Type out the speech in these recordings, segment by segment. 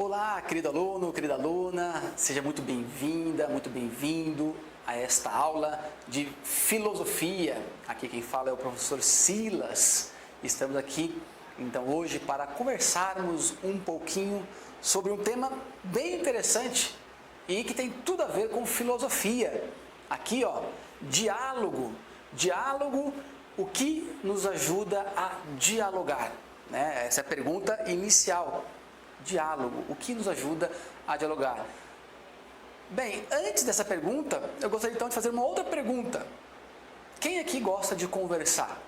Olá, querido aluno, querida aluna, seja muito bem-vinda, muito bem-vindo a esta aula de filosofia. Aqui quem fala é o professor Silas. Estamos aqui, então, hoje para conversarmos um pouquinho sobre um tema bem interessante e que tem tudo a ver com filosofia. Aqui, ó, diálogo. Diálogo, o que nos ajuda a dialogar? Né? Essa é a pergunta inicial. Diálogo, o que nos ajuda a dialogar? Bem, antes dessa pergunta, eu gostaria então de fazer uma outra pergunta. Quem aqui gosta de conversar?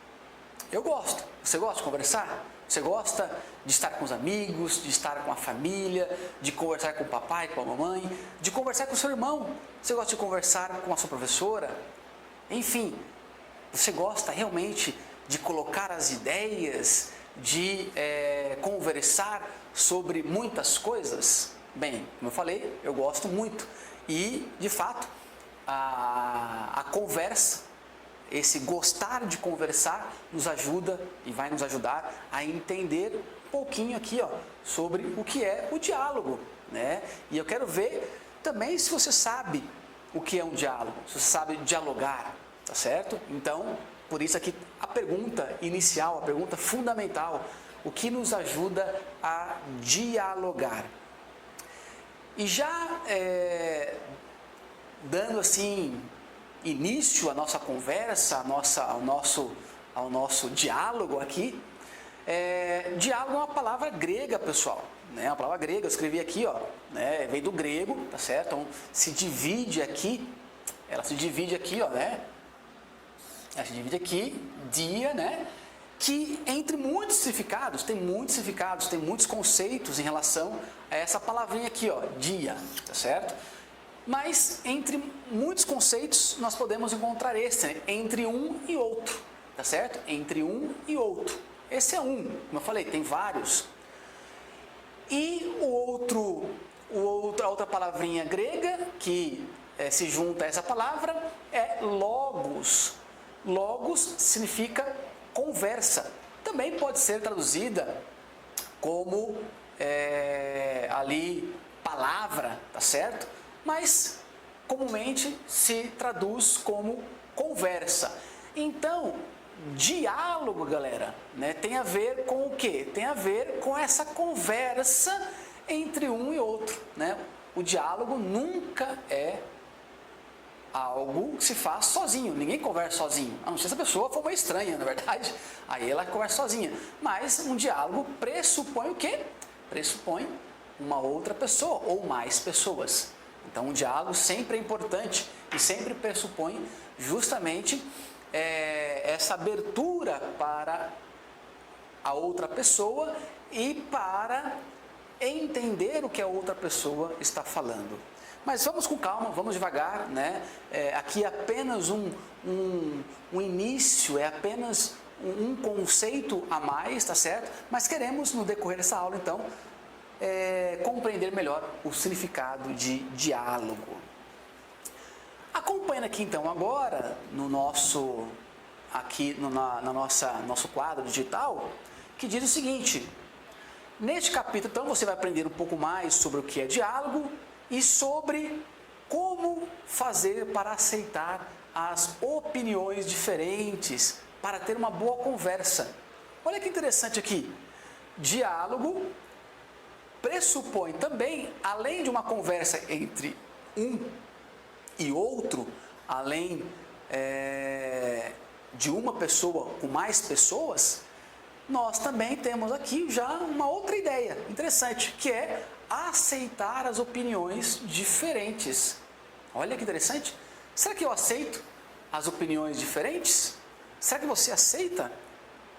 Eu gosto. Você gosta de conversar? Você gosta de estar com os amigos, de estar com a família, de conversar com o papai, com a mamãe, de conversar com o seu irmão? Você gosta de conversar com a sua professora? Enfim, você gosta realmente de colocar as ideias, de conversar sobre muitas coisas? Bem, como eu falei, eu gosto muito e, de fato, a conversa, esse gostar de conversar nos ajuda e vai nos ajudar a entender um pouquinho aqui, ó, sobre o que é o diálogo, né? E eu quero ver também se você sabe o que é um diálogo, se você sabe dialogar, tá certo? Então, por isso aqui a pergunta inicial, a pergunta fundamental, o que nos ajuda a dialogar? E já dando assim início à nossa conversa, ao nosso diálogo aqui, diálogo é uma palavra grega, pessoal, né? Uma palavra grega, eu escrevi aqui, ó, né? Vem do grego, tá certo? Então se divide aqui, ela se divide aqui, ó, né? Ela se divide aqui, dia, né? Que entre muitos significados, tem muitos conceitos em relação a essa palavrinha aqui, ó, dia, tá certo? Mas entre muitos conceitos nós podemos encontrar esse, né? Entre um e outro, tá certo? Entre um e outro. Esse é um, como eu falei, tem vários. E a outra palavrinha grega que se junta a essa palavra é logos. Logos significa conversa. Também pode ser traduzida como ali palavra, tá certo? Mas comumente se traduz como conversa. Então, diálogo, galera, né, tem a ver com o quê? Tem a ver com essa conversa entre um e outro, né? O diálogo nunca é algo que se faz sozinho, ninguém conversa sozinho, a não ser se a pessoa for uma estranha, na verdade, aí ela conversa sozinha. Mas um diálogo pressupõe o quê? Pressupõe uma outra pessoa ou mais pessoas. Então um diálogo sempre é importante e sempre pressupõe justamente essa abertura para a outra pessoa e para entender o que a outra pessoa está falando. Mas vamos com calma, vamos devagar, né? Aqui é apenas um início, é apenas um conceito a mais, tá certo? Mas queremos, no decorrer dessa aula, então, compreender melhor o significado de diálogo. Acompanha aqui, então, agora, no nosso quadro digital, que diz o seguinte: neste capítulo, então, você vai aprender um pouco mais sobre o que é diálogo e sobre como fazer para aceitar as opiniões diferentes, para ter uma boa conversa. Olha que interessante aqui. Diálogo pressupõe também, além de uma conversa entre um e outro, além de uma pessoa com mais pessoas, nós também temos aqui já uma outra ideia interessante, que é aceitar as opiniões diferentes. Olha que interessante. Será que eu aceito as opiniões diferentes? Será que você aceita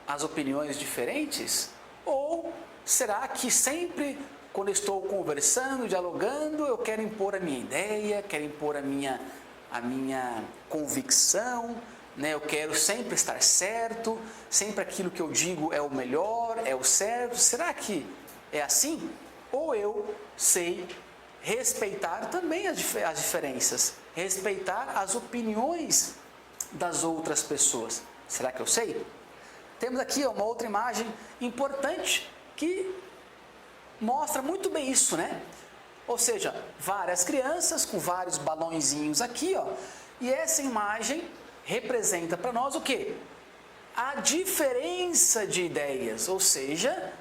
as opiniões diferentes? Ou será que sempre, quando eu estou conversando, dialogando, eu quero impor a minha ideia, quero impor a minha convicção, né? Eu quero sempre estar certo, sempre aquilo que eu digo é o melhor, é o certo. Será que é assim? Ou eu sei respeitar também as diferenças, respeitar as opiniões das outras pessoas? Será que eu sei? Temos aqui uma outra imagem importante que mostra muito bem isso, né? Ou seja, várias crianças com vários balõezinhos aqui, ó. E essa imagem representa para nós o quê? A diferença de ideias, ou seja,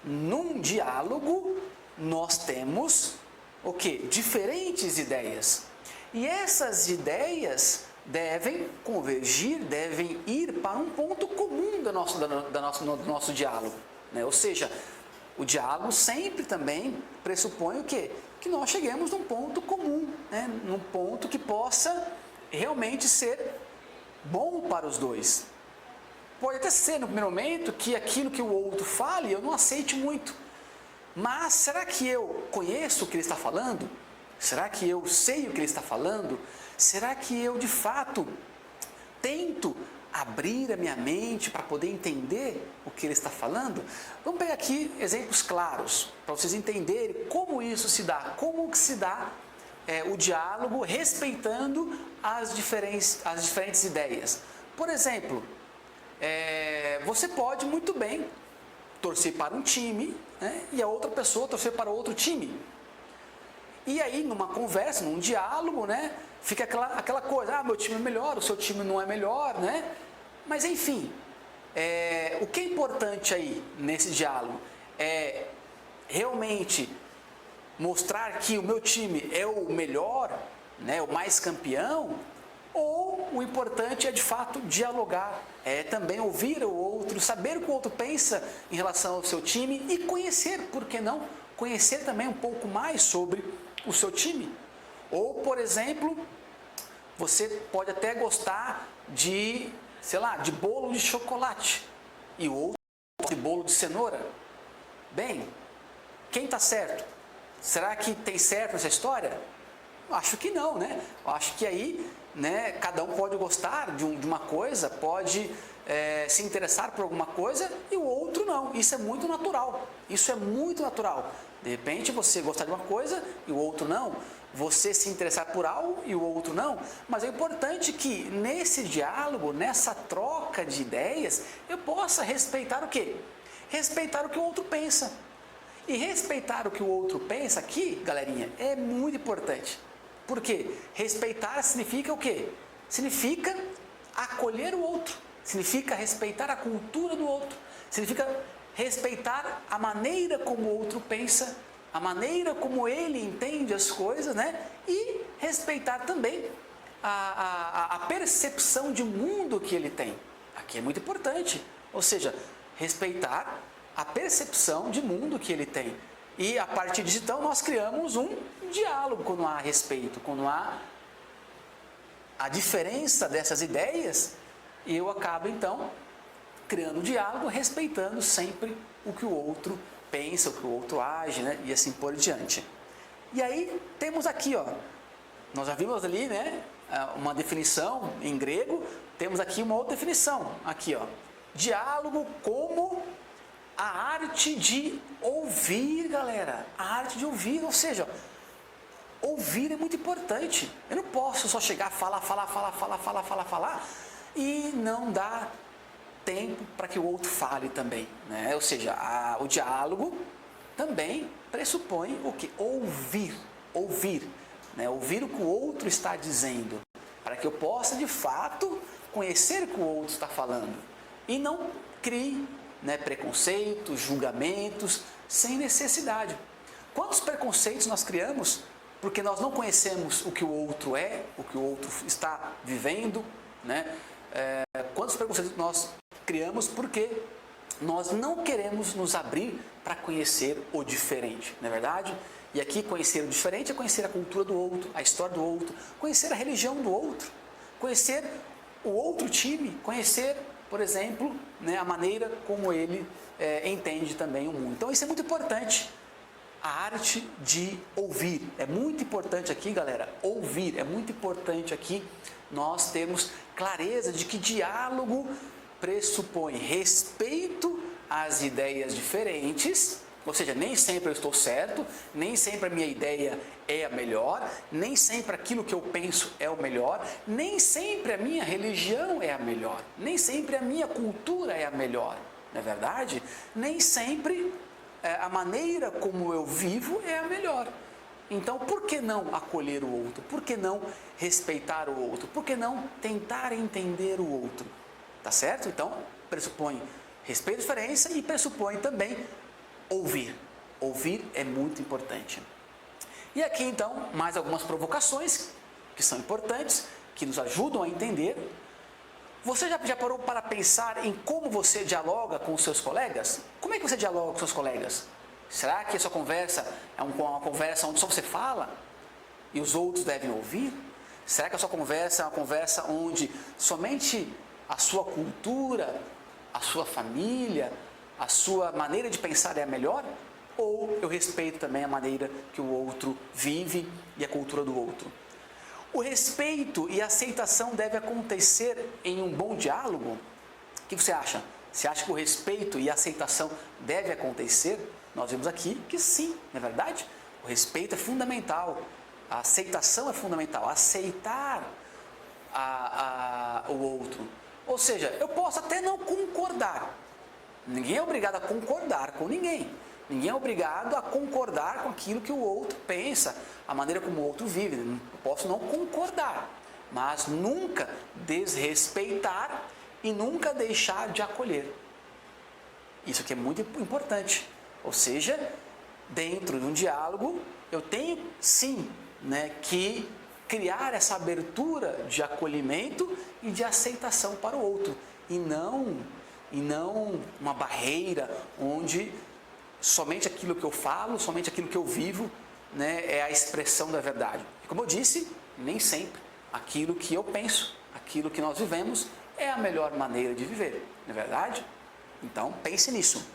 num diálogo nós temos o quê? Diferentes ideias. E essas ideias devem convergir, devem ir para um ponto comum do nosso diálogo, né? Ou seja, o diálogo sempre também pressupõe o quê? Que nós cheguemos num ponto comum, né? Num ponto que possa realmente ser bom para os dois. Pode até ser no primeiro momento que aquilo que o outro fale eu não aceite muito. Mas será que eu conheço o que ele está falando? Será que eu sei o que ele está falando? Será que eu de fato tento abrir a minha mente para poder entender o que ele está falando? Vamos pegar aqui exemplos claros para vocês entenderem como isso se dá, como que se dá o diálogo respeitando as diferentes ideias. Por exemplo, você pode muito bem torcer para um time, né, e a outra pessoa torcer para outro time. E aí, numa conversa, num diálogo, né, fica aquela coisa, meu time é melhor, o seu time não é melhor, né? Mas enfim, o que é importante aí nesse diálogo é realmente mostrar que o meu time é o melhor, né, o mais campeão, ou o importante é de fato dialogar, também ouvir o outro, saber o que o outro pensa em relação ao seu time e conhecer, por que não? Conhecer também um pouco mais sobre o seu time. Ou, por exemplo, você pode até gostar de, sei lá, de bolo de chocolate e o outro de bolo de cenoura. Bem, quem está certo? Será que tem certo nessa história? Acho que não, né? Acho que aí, né, cada um pode gostar de uma coisa, pode se interessar por alguma coisa e o outro não. Isso é muito natural. Isso é muito natural. De repente você gostar de uma coisa e o outro não. Você se interessar por algo e o outro não. Mas é importante que nesse diálogo, nessa troca de ideias, eu possa respeitar o quê? Respeitar o que o outro pensa. E respeitar o que o outro pensa aqui, galerinha, é muito importante. Por quê? Respeitar significa o quê? Significa acolher o outro. Significa respeitar a cultura do outro. Significa respeitar a maneira como o outro pensa, a maneira como ele entende as coisas, né? E respeitar também a percepção de mundo que ele tem. Aqui é muito importante. Ou seja, respeitar a percepção de mundo que ele tem. E a partir disso, então, nós criamos um diálogo quando há respeito, quando há a diferença dessas ideias, eu acabo, então, criando um diálogo, respeitando sempre o que o outro pensa, o que o outro age, né? E assim por diante. E aí, temos aqui, ó, nós já vimos ali, né, uma definição em grego, temos aqui uma outra definição, aqui, ó, diálogo como a arte de ouvir, galera, a arte de ouvir, ou seja, ouvir é muito importante. Eu não posso só chegar, falar e não dar tempo para que o outro fale também, né? Ou seja, o diálogo também pressupõe o que? Ouvir, né? Ouvir o que o outro está dizendo, para que eu possa de fato conhecer o que o outro está falando e não crie, né, preconceitos, julgamentos, sem necessidade. Quantos preconceitos nós criamos porque nós não conhecemos o que o outro é, o que o outro está vivendo, né? Quantos preconceitos nós criamos porque nós não queremos nos abrir para conhecer o diferente, não é verdade? E aqui conhecer o diferente é conhecer a cultura do outro, a história do outro, conhecer a religião do outro, conhecer o outro time, conhecer, por exemplo, né, a maneira como ele entende também o mundo. Então isso é muito importante, a arte de ouvir. É muito importante aqui, galera, ouvir. É muito importante aqui nós termos clareza de que diálogo pressupõe respeito às ideias diferentes, ou seja, nem sempre eu estou certo, nem sempre a minha ideia é a melhor, nem sempre aquilo que eu penso é o melhor, nem sempre a minha religião é a melhor, nem sempre a minha cultura é a melhor, não é verdade? Nem sempre a maneira como eu vivo é a melhor. Então, por que não acolher o outro? Por que não respeitar o outro? Por que não tentar entender o outro? Tá certo? Então, pressupõe respeito à diferença e pressupõe também ouvir. Ouvir é muito importante. E aqui, então, mais algumas provocações que são importantes, que nos ajudam a entender. Você já parou para pensar em como você dialoga com os seus colegas? Como é que você dialoga com seus colegas? Será que a sua conversa é uma conversa onde só você fala e os outros devem ouvir? Será que a sua conversa é uma conversa onde somente a sua cultura, a sua família, a sua maneira de pensar é a melhor? Ou eu respeito também a maneira que o outro vive e a cultura do outro? O respeito e a aceitação devem acontecer em um bom diálogo? O que você acha? Você acha que o respeito e a aceitação devem acontecer? Nós vimos aqui que sim, não é verdade? O respeito é fundamental, a aceitação é fundamental, aceitar o outro. Ou seja, eu posso até não concordar, ninguém é obrigado a concordar com ninguém, ninguém é obrigado a concordar com aquilo que o outro pensa, a maneira como o outro vive. Eu posso não concordar, mas nunca desrespeitar e nunca deixar de acolher. Isso aqui é muito importante. Ou seja, dentro de um diálogo, eu tenho sim, que criar essa abertura de acolhimento e de aceitação para o outro. E não uma barreira onde somente aquilo que eu falo, somente aquilo que eu vivo, é a expressão da verdade. E como eu disse, nem sempre aquilo que eu penso, aquilo que nós vivemos, é a melhor maneira de viver, não é verdade? Então, pense nisso.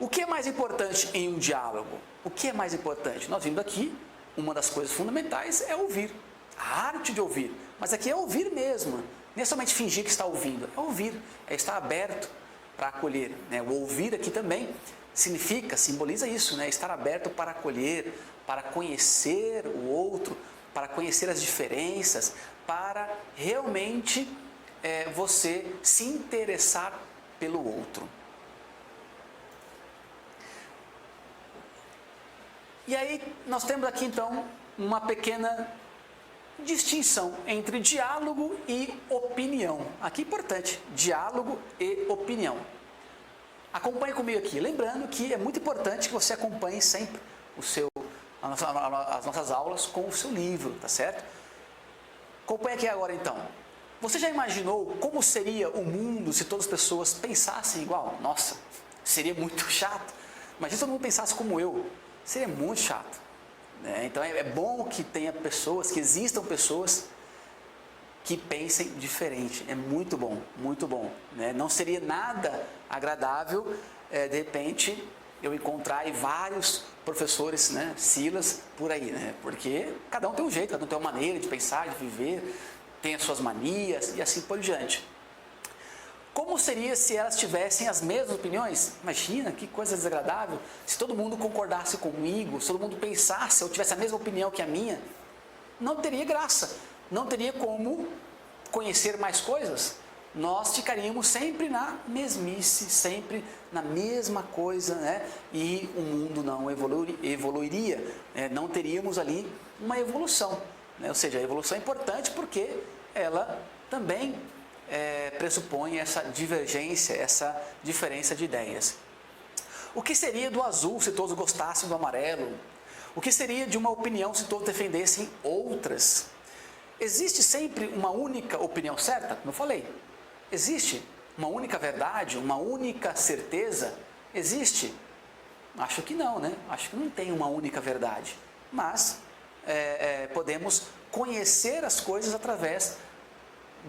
O que é mais importante em um diálogo? O que é mais importante? Nós vimos aqui, uma das coisas fundamentais é ouvir, a arte de ouvir. Mas aqui é ouvir mesmo, não é somente fingir que está ouvindo, é ouvir, é estar aberto para acolher. O ouvir aqui também simboliza isso, estar aberto para acolher, para conhecer o outro, para conhecer as diferenças, para realmente você se interessar pelo outro. E aí nós temos aqui então uma pequena distinção entre diálogo e opinião. Aqui é importante, diálogo e opinião. Acompanhe comigo aqui, lembrando que é muito importante que você acompanhe sempre as nossas aulas com o seu livro, tá certo? Acompanhe aqui agora então. Você já imaginou como seria o mundo se todas as pessoas pensassem igual? Nossa, seria muito chato. Imagina se todo mundo pensasse como eu. Seria muito chato. Então é bom que existam pessoas que pensem diferente. É muito bom, muito bom. Não seria nada agradável, de repente, eu encontrar aí vários professores, Silas, por aí, porque cada um tem um jeito, cada um tem uma maneira de pensar, de viver, tem as suas manias e assim por diante. Como seria se elas tivessem as mesmas opiniões? Imagina, que coisa desagradável. Se todo mundo concordasse comigo, se todo mundo pensasse, ou tivesse a mesma opinião que a minha, não teria graça. Não teria como conhecer mais coisas. Nós ficaríamos sempre na mesmice, sempre na mesma coisa, e o mundo não evoluiria. Não teríamos ali uma evolução. Ou seja, a evolução é importante porque ela também pressupõe essa divergência, essa diferença de ideias. O que seria do azul se todos gostassem do amarelo? O que seria de uma opinião se todos defendessem outras? Existe sempre uma única opinião certa? Como eu falei, existe uma única verdade, uma única certeza? Existe? Acho que não, Acho que não tem uma única verdade. Mas podemos conhecer as coisas através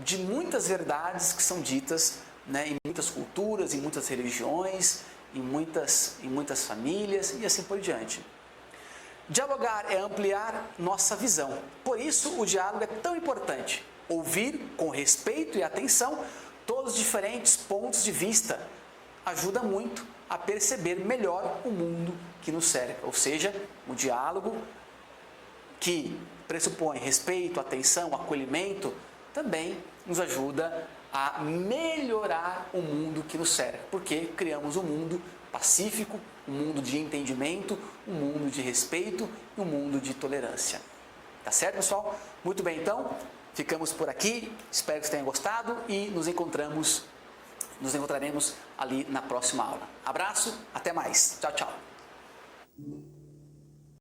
de muitas verdades que são ditas em muitas culturas, em muitas religiões, em muitas famílias e assim por diante. Dialogar é ampliar nossa visão. Por isso o diálogo é tão importante. Ouvir com respeito e atenção todos os diferentes pontos de vista ajuda muito a perceber melhor o mundo que nos cerca. Ou seja, o diálogo que pressupõe respeito, atenção, acolhimento, também nos ajuda a melhorar o mundo que nos cerca, porque criamos um mundo pacífico, um mundo de entendimento, um mundo de respeito e um mundo de tolerância. Tá certo, pessoal? Muito bem, então, ficamos por aqui, espero que vocês tenham gostado e nos encontraremos ali na próxima aula. Abraço, até mais. Tchau, tchau.